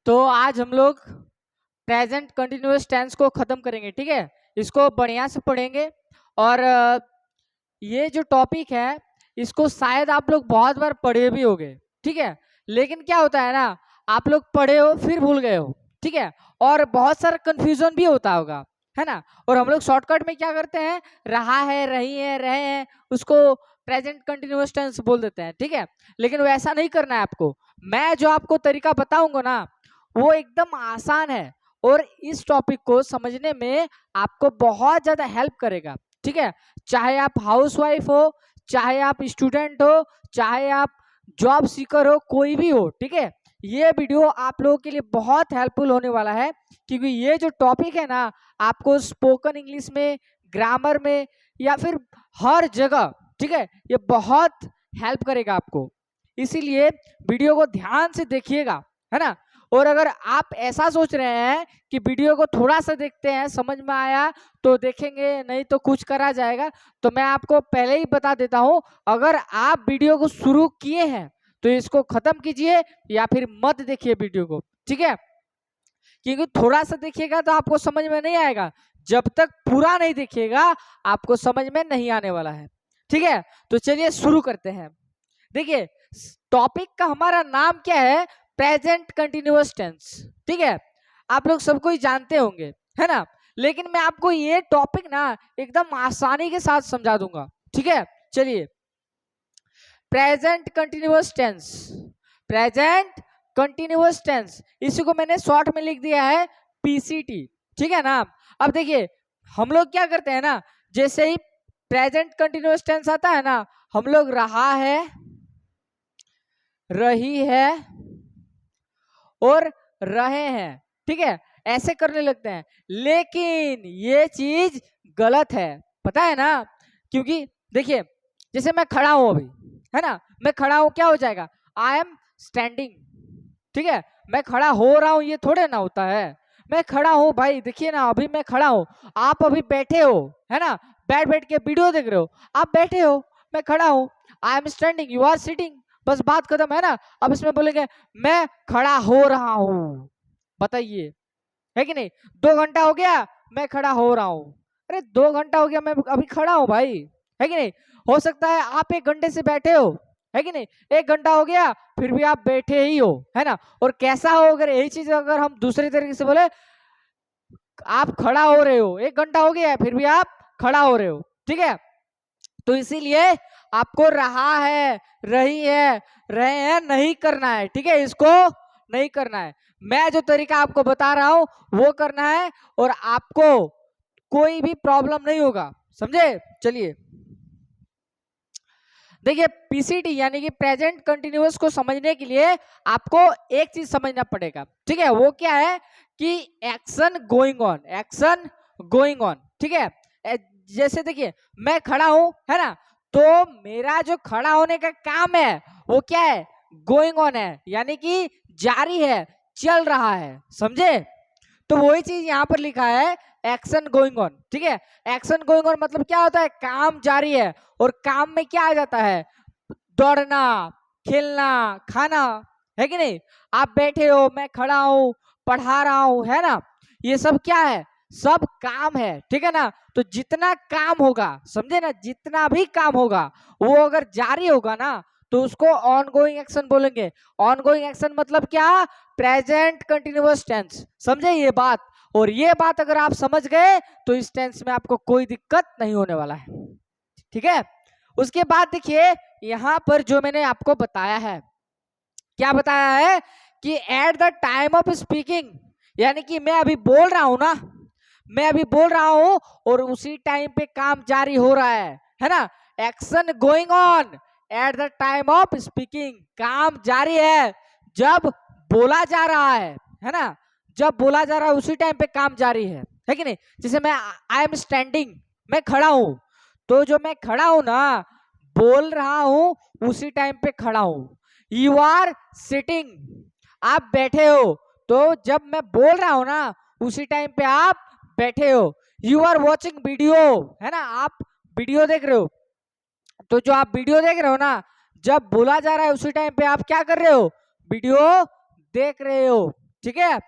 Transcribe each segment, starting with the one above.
तो आज हम लोग प्रेजेंट कंटिन्यूअस टेंस को खत्म करेंगे, ठीक है। इसको बढ़िया से पढ़ेंगे और ये जो टॉपिक है इसको शायद आप लोग बहुत बार पढ़े भी होंगे, ठीक है। लेकिन क्या होता है ना, आप लोग पढ़े हो फिर भूल गए हो, ठीक है, और बहुत सारा कंफ्यूजन भी होता होगा, है ना। और हम लोग शॉर्टकट में क्या करते हैं, रहा है, रही है, रहे हैं, उसको प्रेजेंट कंटिन्यूअस टेंस बोल देते हैं, ठीक है। लेकिन वैसा नहीं करना है आपको। मैं जो आपको तरीका बताऊंगा ना वो एकदम आसान है और इस टॉपिक को समझने में आपको बहुत ज्यादा हेल्प करेगा, ठीक है। चाहे आप हाउसवाइफ हो, चाहे आप स्टूडेंट हो, चाहे आप जॉब सीकर हो, कोई भी हो, ठीक है। ये वीडियो आप लोगों के लिए बहुत हेल्पफुल होने वाला है, क्योंकि ये जो टॉपिक है ना आपको स्पोकन इंग्लिश में, ग्रामर में या फिर हर जगह, ठीक है, ये बहुत हेल्प करेगा आपको। इसीलिए वीडियो को ध्यान से देखिएगा, है ना। और अगर आप ऐसा सोच रहे हैं कि वीडियो को थोड़ा सा देखते हैं, समझ में आया तो देखेंगे, नहीं तो कुछ करा जाएगा, तो मैं आपको पहले ही बता देता हूं, अगर आप वीडियो को शुरू किए हैं तो इसको खत्म कीजिए या फिर मत देखिए वीडियो को, ठीक है। क्योंकि थोड़ा सा देखिएगा तो आपको समझ में नहीं आएगा, जब तक पूरा नहीं देखिएगा आपको समझ में नहीं आने वाला है, ठीक है। तो चलिए शुरू करते हैं। देखिए टॉपिक का हमारा नाम क्या है, प्रेजेंट कंटिन्यूअस टेंस, ठीक है। आप लोग सबको ही जानते होंगे, है ना। लेकिन मैं आपको ये टॉपिक ना एकदम आसानी के साथ समझा दूंगा, ठीक है। चलिए, present continuous tense, present continuous tense, इसी को मैंने शॉर्ट में लिख दिया है पीसीटी, ठीक है ना। अब देखिए हम लोग क्या करते हैं ना, जैसे ही प्रेजेंट कंटिन्यूअस टेंस आता है ना, हम लोग रहा है, रही है और रहे हैं, ठीक है, ऐसे करने लगते हैं। लेकिन ये चीज गलत है, पता है ना। क्योंकि देखिए जैसे मैं खड़ा हूं अभी, है ना, मैं खड़ा हूं, क्या हो जाएगा, आई एम स्टैंडिंग, ठीक है। मैं खड़ा हो रहा हूं ये थोड़े ना होता है, मैं खड़ा हूं भाई, देखिए ना अभी मैं खड़ा हूं, आप अभी बैठे हो, है ना, बैठ बैठ के वीडियो देख रहे हो, आप बैठे हो, मैं खड़ा हूं, I am standing, you are sitting, बस बात खत्म, है ना। अब इसमें बोलेंगे मैं खड़ा हो रहा हूं, बताइए, है कि नहीं। 2 घंटा हो गया मैं खड़ा हो रहा हूं, अरे 2 घंटा हो गया मैं अभी खड़ा हूं भाई, है कि नहीं। हो सकता है आप 1 घंटे से बैठे हो, है कि नहीं, 1 घंटा हो गया फिर भी आप बैठे ही हो, है ना। और कैसा हो, अगर यही चीज अगर हम दूसरे तरीके से बोले, आप खड़ा हो रहे हो, 1 घंटा हो गया फिर भी आप खड़ा हो रहे हो, ठीक है। तो इसीलिए आपको रहा है, रही है, रहे हैं नहीं करना है, ठीक है, इसको नहीं करना है। मैं जो तरीका आपको बता रहा हूं वो करना है और आपको कोई भी प्रॉब्लम नहीं होगा, समझे। चलिए देखिए, पीसीटी यानी कि प्रेजेंट कंटिन्यूअस को समझने के लिए आपको एक चीज समझना पड़ेगा, ठीक है। वो क्या है कि action going on, action going on, ठीक है। जैसे देखिए मैं खड़ा हूं, है ना, तो मेरा जो खड़ा होने का काम है वो क्या है, गोइंग ऑन है, यानी कि जारी है, चल रहा है, समझे। तो वही चीज यहाँ पर लिखा है एक्शन गोइंग ऑन, ठीक है। एक्शन गोइंग ऑन मतलब क्या होता है, काम जारी है, और काम में क्या आ जाता है, दौड़ना, खेलना, खाना, है कि नहीं। आप बैठे हो, मैं खड़ा हूं, पढ़ा रहा हूं, है ना, ये सब क्या है, सब काम है, ठीक है ना। तो जितना काम होगा, समझे ना, जितना भी काम होगा वो अगर जारी होगा ना तो उसको ऑनगोइंग एक्शन बोलेंगे। ऑनगोइंग एक्शन मतलब क्या, प्रेजेंट कंटिन्यूअस टेंस, समझे ये बात। और ये बात अगर आप समझ गए तो इस टेंस में आपको कोई दिक्कत नहीं होने वाला है, ठीक है। उसके बाद देखिए यहां पर जो मैंने आपको बताया है, क्या बताया है कि at the time of speaking, यानी कि मैं अभी बोल रहा हूं ना, मैं अभी बोल रहा हूं और उसी टाइम पे काम जारी हो रहा है ना। Action going on at the time of speaking, काम जारी है जब बोला जा रहा है ना, जब बोला जा रहा है उसी टाइम पे काम जारी है कि नहीं। जैसे मैं आई एम स्टैंडिंग, मैं खड़ा हूं, तो जो मैं खड़ा हूं ना, बोल रहा हूं उसी टाइम पे खड़ा हूं। यू आर सिटिंग, आप बैठे हो, तो जब मैं बोल रहा हूं ना उसी टाइम पे आप बैठे हो। यू आर वॉचिंग वीडियो, है ना, आप वीडियो देख रहे हो, तो जो आप वीडियो देख रहे हो ना, जब बोला जा रहा है उसी टाइम पे आप क्या कर रहे हो, वीडियो देख रहे हो, ठीक है।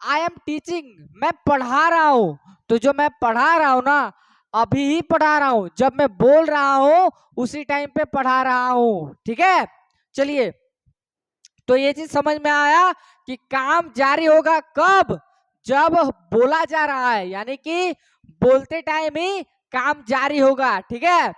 आई एम टीचिंग, मैं पढ़ा रहा हूं, तो जो मैं पढ़ा रहा हूं ना, अभी ही पढ़ा रहा हूं, जब मैं बोल रहा हूं उसी टाइम पे पढ़ा रहा हूं, ठीक है। चलिए, तो ये चीज समझ में आया कि काम जारी होगा कब, जब बोला जा रहा है, यानी कि बोलते टाइम ही काम जारी होगा, ठीक है।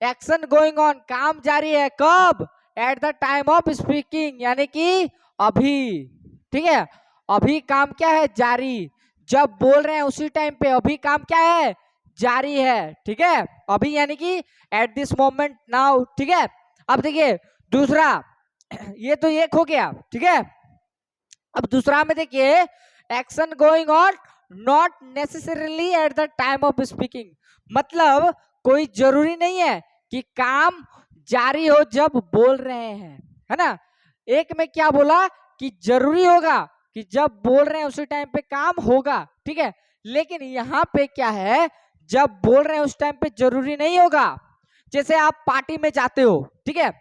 एक्शन गोइंग ऑन, काम जारी है कब, at the time of speaking, यानी कि अभी, ठीक है। अभी काम क्या है, जारी, जब बोल रहे हैं उसी टाइम पे अभी काम क्या है, जारी है, ठीक है। अभी यानी कि एट दिस मोमेंट नाउ, ठीक है। अब देखिए दूसरा, ये तो एक हो गया, ठीक है। अब दूसरा में देखिए, action going on not necessarily at the time of speaking, मतलब कोई जरूरी नहीं है कि काम जारी हो जब बोल रहे हैं, है ना। एक में क्या बोला कि जरूरी होगा कि जब बोल रहे हैं उसी टाइम पे काम होगा, ठीक है। लेकिन यहाँ पे क्या है, जब बोल रहे हैं उस टाइम पे जरूरी नहीं होगा। जैसे आप पार्टी में जाते हो, ठीक है,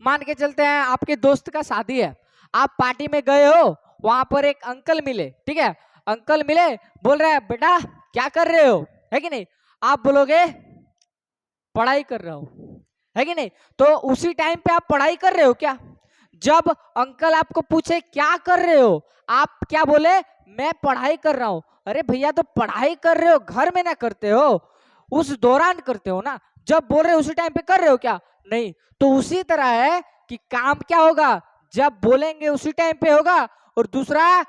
मान के चलते हैं आपके दोस्त का शादी है, आप पार्टी में गए हो, वहां पर एक अंकल मिले, ठीक है। अंकल मिले, बोल रहे हैं बेटा क्या कर रहे हो, है कि नहीं। आप बोलोगे पढ़ाई कर रहा हूं, है कि नहीं। तो उसी टाइम पे आप पढ़ाई कर रहे हो क्या, जब अंकल आपको पूछे क्या कर रहे हो, आप क्या बोले, मैं पढ़ाई कर रहा हूं। अरे भैया, तो पढ़ाई कर रहे हो घर में ना करते हो, उस दौरान करते हो ना, जब बोल रहे हो उसी टाइम पे कर रहे हो क्या, नहीं। तो उसी तरह है कि काम क्या होगा, जब बोलेंगे उसी टाइम पे होगा, और दूसरा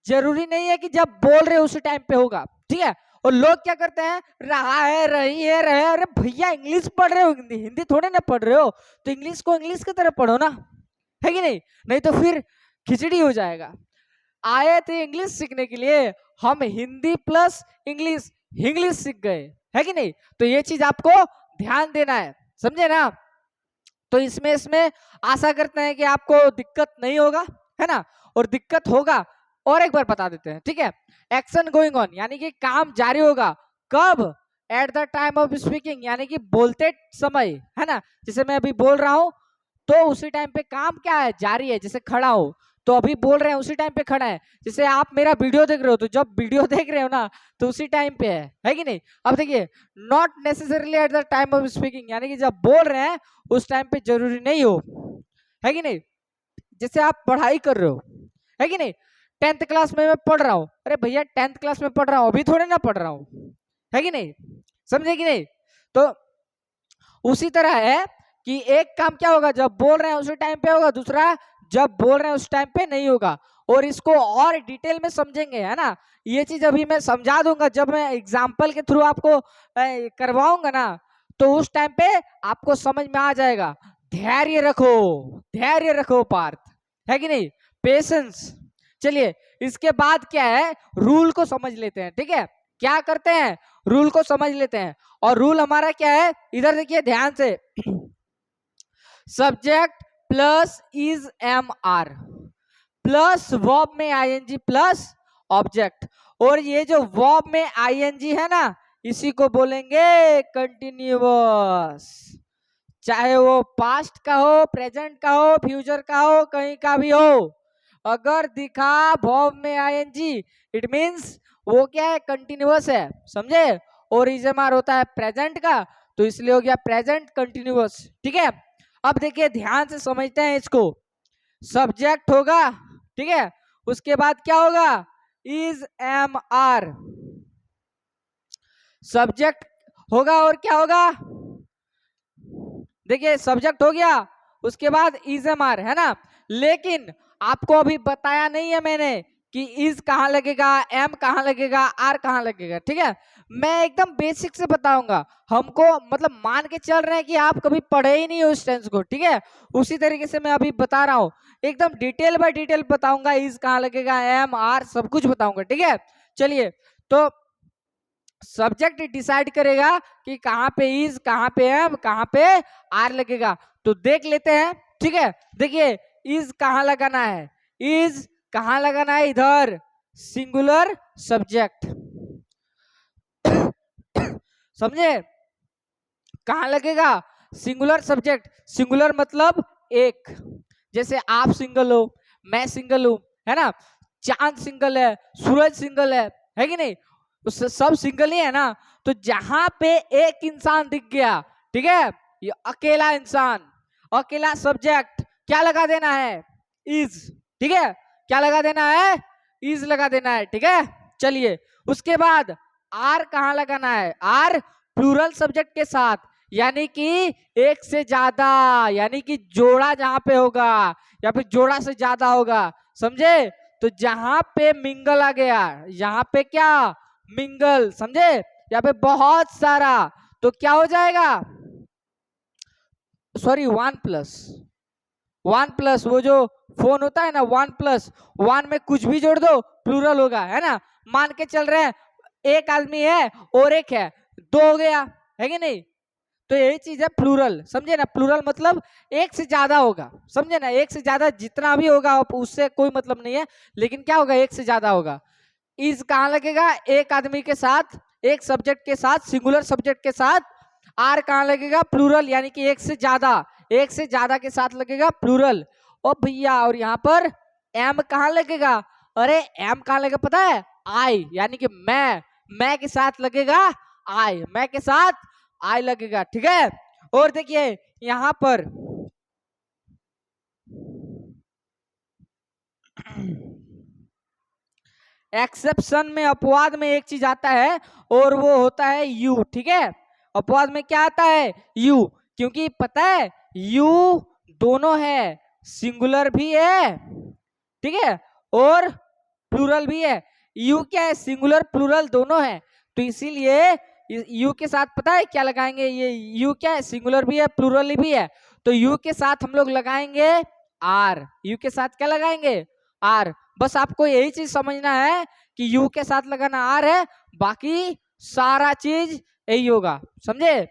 जरूरी नहीं है कि जब बोल रहे हो उसी टाइम पे होगा, ठीक है। और लोग क्या करते हैं, रहा है, रही है, रहे। अरे भैया, इंग्लिश पढ़ रहे हो, हिंदी हिंदी थोड़े ना पढ़ रहे हो, तो इंग्लिश को इंग्लिश की तरह पढ़ो ना, है कि नहीं। नहीं तो फिर खिचड़ी हो जाएगा। आए थे इंग्लिश सीखने के लिए, हम हिंदी प्लस इंग्लिश इंग्लिश सीख गए, है कि नहीं। तो ये चीज आपको ध्यान देना है, समझे ना। तो इसमें इसमें आशा करते हैं कि आपको दिक्कत नहीं होगा, है ना। और दिक्कत होगा और एक बार बता देते हैं, ठीक है। एक्शन गोइंग ऑन यानी कि काम जारी होगा कब, at the time of speaking, यानी कि बोलते समय, है ना। जैसे मैं अभी बोल रहा हूं, तो उसी टाइम पे काम क्या है, जारी है। जैसे खड़ा हो, तो अभी बोल रहे हैं उसी टाइम पे खड़ा है। जैसे आप मेरा वीडियो देख रहे हो, तो जब वीडियो देख रहे हो ना, तो उसी टाइम पे है कि नहीं। अब देखिए, not necessarily at the time of speaking, यानी कि जब बोल रहे हैं उस टाइम पे जरूरी नहीं हो, है कि नहीं। जैसे आप पढ़ाई कर रहे हो, है कि नहीं, 10th क्लास में मैं पढ़ रहा हूँ, अरे भैया 10th क्लास में पढ़ रहा हूँ, अभी थोड़े ना पढ़ रहा हूँ, है कि नहीं, समझे कि नहीं। तो उसी तरह है कि एक काम क्या होगा, जब बोल रहे हैं उसी टाइम पे होगा, दूसरा जब बोल रहे हैं उस टाइम पे नहीं होगा। और इसको और डिटेल में समझेंगे, है ना। ये चीज अभी मैं समझा दूंगा, जब मैं एग्जाम्पल के थ्रू आपको करवाऊंगा ना, तो उस टाइम पे आपको समझ में आ जाएगा। धैर्य रखो, धैर्य रखो पार्थ, है कि नहीं, पेशेंस। चलिए, इसके बाद क्या है, रूल को समझ लेते हैं, ठीक है। क्या करते हैं, रूल को समझ लेते हैं। और रूल हमारा क्या है, इधर देखिए ध्यान से, subject plus is am are plus verb में आईएनजी प्लस ऑब्जेक्ट। और ये जो वर्ब में आईएनजी है ना, इसी को बोलेंगे कंटिन्यूअस, चाहे वो पास्ट का हो, प्रेजेंट का हो, फ्यूचर का हो, कहीं का भी हो। अगर दिखा वर्ब में आईएनजी, इट मींस वो क्या है, कंटिन्यूअस है, समझे। और इजमार होता है प्रेजेंट का, तो इसलिए हो गया प्रेजेंट कंटिन्यूअस, ठीक है। अब देखिए ध्यान से समझते हैं इसको। सब्जेक्ट होगा, ठीक है, उसके बाद क्या होगा, इज एम आर, सब्जेक्ट होगा और क्या होगा, देखिए सब्जेक्ट हो गया, उसके बाद इज एम आर, है ना। लेकिन आपको अभी बताया नहीं है मैंने कि इज कहां लगेगा, एम कहां लगेगा, आर कहां लगेगा, ठीक है। मैं एकदम बेसिक से बताऊंगा, हमको मतलब मान के चल रहे हैं कि आप कभी पढ़े ही नहीं हो इस टेंस को, ठीक है। उसी तरीके से मैं अभी बता रहा हूं, एकदम डिटेल बाय डिटेल बताऊंगा, इज कहां लगेगा, एम आर सब कुछ बताऊंगा, ठीक है। चलिए, तो सब्जेक्ट डिसाइड करेगा कि कहां पे इज, कहां पे एम, कहां पे आर लगेगा। तो देख लेते हैं, ठीक है। देखिए, इज कहां लगाना है, इज कहां लगाना है, इधर सिंगुलर सब्जेक्ट, समझे, कहां लगेगा, सिंगुलर सब्जेक्ट। सिंगुलर मतलब एक, जैसे आप सिंगल हो, मैं सिंगल हूं, है ना, चांद सिंगल है, सूरज सिंगल है कि नहीं, सब सिंगल ही है ना। तो जहां पे एक इंसान दिख गया, ठीक है, ये अकेला इंसान, अकेला सब्जेक्ट, क्या लगा देना है, इज, ठीक है, क्या लगा देना है, इज लगा देना है, ठीक है। चलिए उसके बाद आर कहाँ लगाना है, आर प्लूरल सब्जेक्ट के साथ, यानी कि एक से ज्यादा, यानी कि जोड़ा जहां पे होगा या फिर जोड़ा से ज्यादा होगा, समझे। तो जहां पे मिंगल आ गया, यहाँ पे क्या, मिंगल, समझे, यहाँ पे बहुत सारा, तो क्या हो जाएगा, सॉरी, वन प्लस वो जो फोन होता है ना, वन प्लस वन में कुछ भी जोड़ दो प्लूरल होगा, है ना। मान के चल रहे हैं एक आदमी है और एक है, दो हो गया, है कि नहीं। तो यही चीज है प्लूरल, समझे ना, प्लूरल मतलब एक से ज्यादा होगा, समझे ना, एक से ज्यादा जितना भी होगा उससे कोई मतलब नहीं है, लेकिन क्या होगा, एक से ज्यादा होगा। इज कहाँ लगेगा, एक आदमी के साथ, एक सब्जेक्ट के साथ, सिंगुलर सब्जेक्ट के साथ। आर कहाँ लगेगा, प्लूरल, यानी कि एक से ज्यादा, एक से ज्यादा के साथ लगेगा प्लूरल। ओ भैया, और यहाँ पर एम कहाँ लगेगा, अरे एम कहाँ लगेगा पता है, आई, यानी कि मैं के साथ लगेगा आई, मैं के साथ आई लगेगा, ठीक है। और देखिए यहां पर एक्सेप्शन में, अपवाद में एक चीज आता है और वो होता है यू, ठीक है। अपवाद में क्या आता है, यू, क्योंकि पता है यू दोनों है, सिंगुलर भी है, ठीक है, और प्लूरल भी है। यू क्या है, सिंगुलर प्लूरल दोनों है, तो इसीलिए यू के साथ पता है क्या लगाएंगे, ये यू क्या है, सिंगुलर भी है प्लूरल भी है, तो यू के साथ हम लोग लगाएंगे आर, यू के साथ क्या लगाएंगे, आर। बस आपको यही चीज समझना है कि यू के साथ लगाना आर है, बाकी सारा चीज यही होगा, समझे।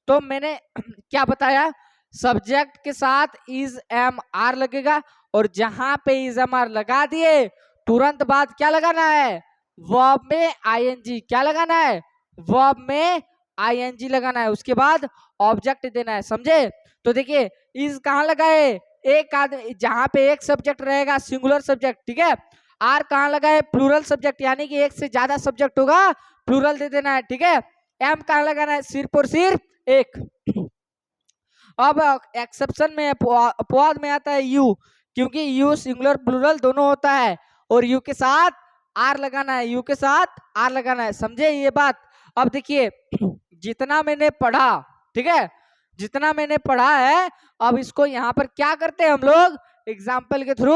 तो मैंने क्या बताया, सब्जेक्ट के साथ इज एम आर लगेगा, और जहां पे इज एम आर लगा दिए तुरंत बाद क्या लगाना है, वर्ब में आईएनजी, क्या लगाना है, वर्ब में आईएनजी लगाना है, उसके बाद ऑब्जेक्ट देना है, समझे। तो देखिए इज कहाँ लगाए, एक आदमी, जहां पे एक सब्जेक्ट रहेगा सिंगुलर सब्जेक्ट, ठीक है। आर कहाँ लगाए, प्लूरल सब्जेक्ट, यानी कि एक से ज्यादा सब्जेक्ट होगा प्लूरल दे देना है, ठीक है। एम कहाँ लगाना है, सिर्फ और सिर्फ एक। अब एक्सेप्शन में, अपवाद में आता है यू, क्योंकि यू सिंगुलर प्लूरल दोनों होता है, और यू के साथ आर लगाना है, यू के साथ आर लगाना है, समझे ये बात। अब देखिए जितना मैंने पढ़ा, ठीक है, जितना मैंने पढ़ा है, अब इसको यहाँ पर क्या करते हैं हम लोग, एग्जाम्पल के थ्रू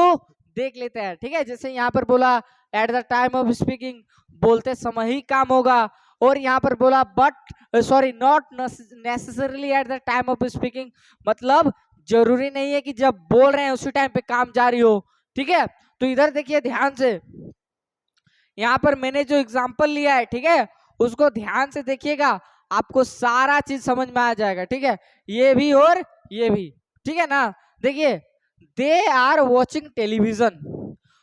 देख लेते हैं, ठीक है। जैसे यहाँ पर बोला at the time of speaking, बोलते समय ही काम होगा, और यहाँ पर बोला but sorry not necessarily at the time of speaking, मतलब जरूरी नहीं है कि जब बोल रहे हैं उसी टाइम पे काम जारी हो, ठीक है। तो इधर देखिए ध्यान से, यहाँ पर मैंने जो एग्जाम्पल लिया है, ठीक है, उसको ध्यान से देखिएगा, आपको सारा चीज समझ में आ जाएगा, ठीक है, ये भी और ये भी, ठीक है ना। देखिए दे आर वॉचिंग टेलीविजन,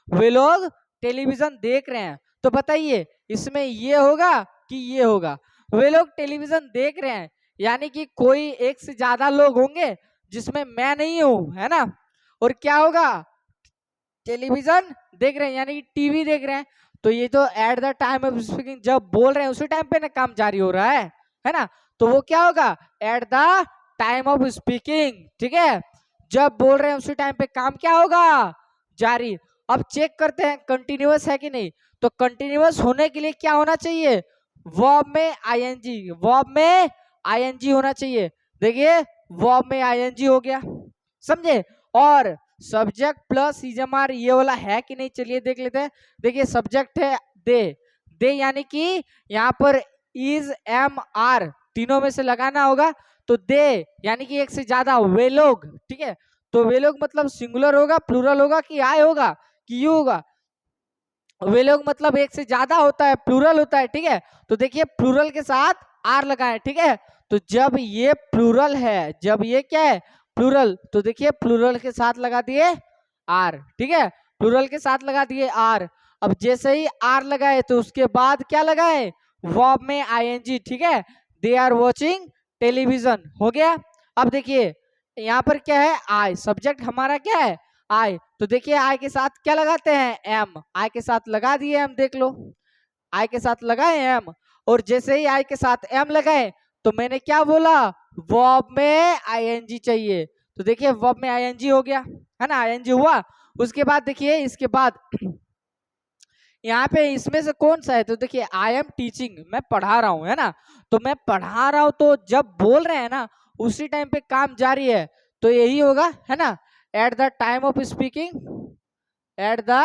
वे लोग टेलीविजन देख रहे हैं, तो बताइए इसमें ये होगा कि ये होगा, वे लोग टेलीविजन देख रहे हैं, यानी कि कोई एक से ज्यादा लोग होंगे जिसमें मैं नहीं हूं, है ना। और क्या होगा, टेलीविजन देख रहे हैं यानी कि टीवी देख रहे हैं, तो ये तो at the time of speaking, जब बोल रहे हैं उसी टाइम पे ना काम जारी हो रहा है ना। तो वो क्या होगा, at the time of speaking, ठीक है, जब बोल रहे हैं उसी टाइम पे काम क्या होगा, जारी। अब चेक करते हैं कंटिन्यूअस है कि नहीं, तो कंटिन्यूअस होने के लिए क्या होना चाहिए, वर्ब में आईएनजी, वर्ब में आईएनजी होना चाहिए। देखिए वर्ब में आईएनजी हो गया, समझे। और सब्जेक्ट प्लस इजमार ये वाला है कि नहीं, चलिए देख लेते हैं। देखिए सब्जेक्ट है दे, दे यानी कि यहाँ पर इज एम आर तीनों में से लगाना होगा, तो दे यानी कि एक से ज्यादा, वे लोग, ठीक है, तो वे लोग मतलब सिंगुलर होगा, प्लूरल होगा कि आय होगा कि यू होगा, वे लोग मतलब एक से ज्यादा होता है, प्लूरल होता है, ठीक है। तो देखिए प्लूरल के साथ आर लगाए, ठीक है, तो जब ये प्लूरल है, जब ये क्या है प्लूरल, तो देखिए प्लूरल के साथ लगा दिए आर, ठीक है, प्लूरल के साथ लगा दिए आर। अब जैसे ही आर लगाए तो उसके बाद क्या लगाए, वर्ब में आईएनजी, ठीक है, दे आर वॉचिंग टेलीविजन, हो गया। अब देखिए यहाँ पर क्या है, आई, सब्जेक्ट हमारा क्या है, आई, तो देखिए आई के साथ क्या लगाते हैं, एम, आई के साथ लगा दिए एम, देख लो आई के साथ लगाए एम, और जैसे ही आई के साथ एम लगाए तो मैंने क्या बोला, वर्ब में आईएनजी चाहिए, तो देखिए वर्ब में आईएनजी हो गया, है ना, आईएनजी हुआ। उसके बाद देखिए इसके बाद यहाँ पे इसमें से कौन सा है, तो देखिए आई एम टीचिंग, मैं पढ़ा रहा हूँ, है ना, तो मैं पढ़ा रहा हूँ, तो जब बोल रहे हैं ना उसी टाइम पे काम जारी है, तो यही होगा, है ना, at the time of speaking, at the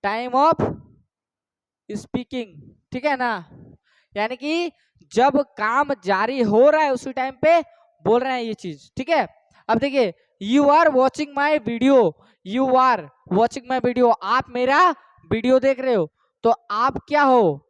time of speaking, ठीक है ना, यानी कि जब काम जारी हो रहा है उसी टाइम पे बोल रहे हैं ये चीज, ठीक है। अब देखिए you are watching my video, you are watching my video, आप मेरा वीडियो देख रहे हो, तो आप क्या हो,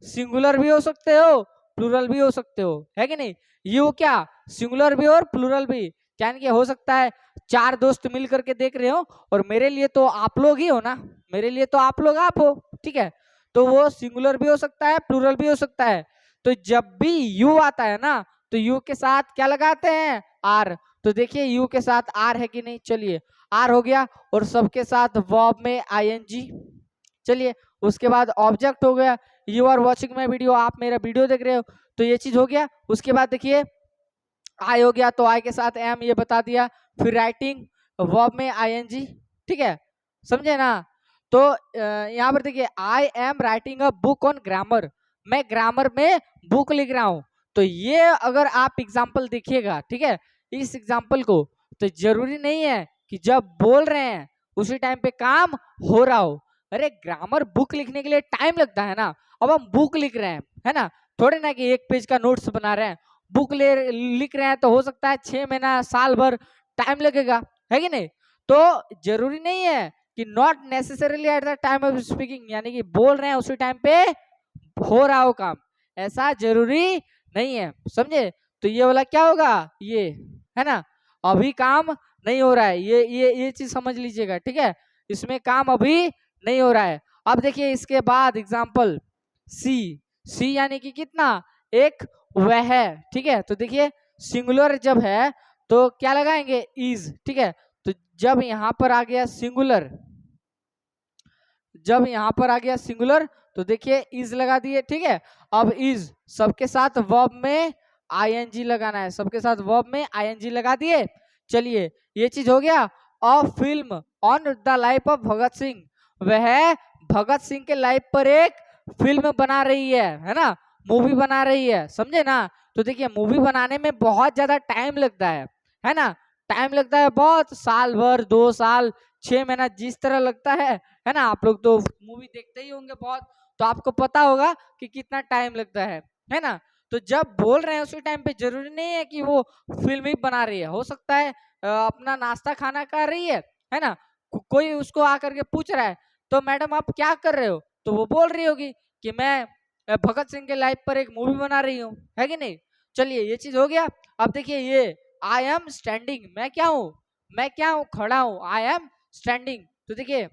सिंगुलर भी हो सकते हो, प्लूरल भी हो सकते हो, है कि नहीं, यू क्या सिंगुलर भी और प्लूरल भी, यानी कि हो सकता है 4 दोस्त मिल करके देख रहे हो और मेरे लिए तो आप लोग ही हो ना, मेरे लिए तो आप लोग आप हो, ठीक है, तो वो सिंगुलर भी हो सकता है, प्लूरल भी हो सकता है। तो जब भी यू आता है ना तो यू के साथ क्या लगाते हैं, आर, तो देखिए यू के साथ आर है कि नहीं, चलिए आर हो गया, और सबके साथ वर्ब में आईएनजी, चलिए उसके बाद ऑब्जेक्ट हो गया, you are watching my video, आप मेरा वीडियो देख रहे हो, तो ये चीज हो गया। उसके बाद देखिए आई हो गया, तो आई के साथ एम ये बता दिया, फिर राइटिंग वर्ब में आईएनजी, ठीक है, समझे ना। तो यहाँ पर देखिए I am writing a book on grammar, मैं ग्रामर में बुक लिख रहा हूँ, तो ये अगर आप एग्जाम्पल देखिएगा, ठीक है, इस एग्जाम्पल को, तो जरूरी नहीं है कि जब बोल रहे हैं उसी टाइम पे काम हो रहा हो, अरे ग्रामर बुक लिखने के लिए टाइम लगता है ना, अब हम बुक लिख रहे हैं, है ना, थोड़े ना कि एक पेज का नोट्स बना रहे हैं, बुक ले लिख रहे हैं तो हो सकता है 6 महीना साल भर टाइम लगेगा, है कि नहीं, तो जरूरी नहीं है कि not necessarily at the time of speaking, यानी कि बोल रहे हैं उसी टाइम पे हो रहा हो काम, ऐसा जरूरी नहीं है, समझे। तो ये वाला क्या होगा, ये है ना, अभी काम नहीं हो रहा है, ये चीज समझ लीजिएगा, ठीक है, इसमें काम अभी नहीं हो रहा है। अब देखिए इसके बाद एग्जाम्पल सी, सी यानी कि कितना, एक वह है, ठीक है, तो देखिए सिंगुलर जब है तो क्या लगाएंगे, इज, ठीक है, तो जब यहां पर आ गया सिंगुलर, जब यहां पर आ गया सिंगुलर तो देखिए इज लगा दिए, ठीक है, अब इज सबके साथ वर्ब में आईएनजी लगाना है, सबके साथ वर्ब में आईएनजी लगा दिए, चलिए ये चीज हो गया। A film on the life of Bhagat Singh, वह भगत सिंह के लाइफ पर एक फिल्म बना रही है ना, मूवी बना रही है, समझे ना। तो देखिए मूवी बनाने में बहुत ज्यादा टाइम लगता है ना, टाइम लगता है बहुत, साल भर 2 साल 6 महीना जिस तरह लगता है ना, आप लोग तो मूवी देखते ही होंगे बहुत, तो आपको पता होगा कि कितना टाइम लगता है ना। तो जब बोल रहे हैं उसी टाइम पे जरूरी नहीं है कि वो फिल्म ही बना रही है, हो सकता है अपना नाश्ता खाना कर रही है ना, कोई उसको आकर के पूछ रहा है तो मैडम आप क्या कर रहे हो, तो वो बोल रही होगी कि मैं भगत सिंह के लाइफ पर एक मूवी बना रही हूँ, है कि नहीं। चलिए ये चीज हो गया। अब देखिए ये आई एम स्टैंडिंग, मैं क्या हूँ, मैं क्या हूँ, खड़ा हूँ, आई एम स्टैंडिंग, तो देखिए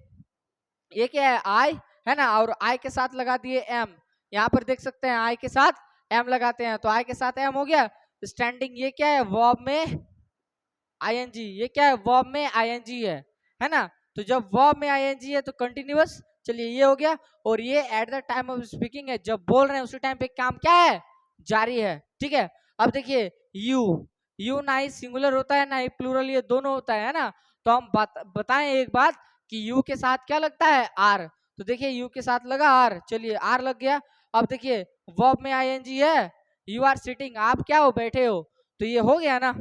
ये क्या है, आई है ना, और आई के साथ लगा दिए एम, यहाँ पर देख सकते हैं आई के साथ एम लगाते हैं, तो आई के साथ एम हो गया। स्टैंडिंग ये क्या है, वर्ब में आईएनजी, ये क्या है, वर्ब में आईएनजी है ना, तो जब वर्ब में आईएनजी है तो कंटिन्यूअस, चलिए ये हो गया। और ये at the time of speaking है, जब बोल रहे हैं उसी टाइम पे काम क्या है, जारी है, ठीक है। अब देखिए यू, यू ना ही सिंगुलर होता है ना ही प्लूरल, ये दोनों होता है ना, तो हम बताएं एक बात कि यू के साथ क्या लगता है, आर, तो देखिए यू के साथ लगा आर, चलिए आर लग गया। अब देखिए वर्ब में आईएनजी है, यू आर सिटिंग, आप क्या हो, बैठे हो, तो ये हो गया ना।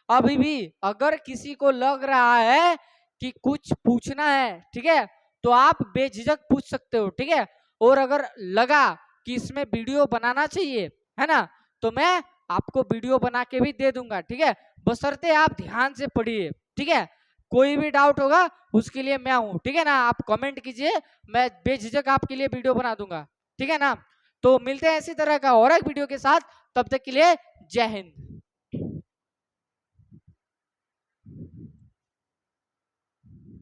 अभी भी अगर किसी को लग रहा है कि कुछ पूछना है, ठीक है, तो आप बेझिझक पूछ सकते हो, ठीक है, और अगर लगा कि इसमें वीडियो बनाना चाहिए, है ना, तो मैं आपको वीडियो बना के भी दे दूंगा, ठीक है, बशर्ते आप ध्यान से पढ़िए, ठीक है। कोई भी डाउट होगा उसके लिए मैं हूं, ठीक है ना, आप कमेंट कीजिए, मैं बेझिझक आपके लिए वीडियो बना दूंगा, ठीक है ना। तो मिलते हैं इसी तरह का और एक वीडियो के साथ, तब तक के लिए जय हिंद।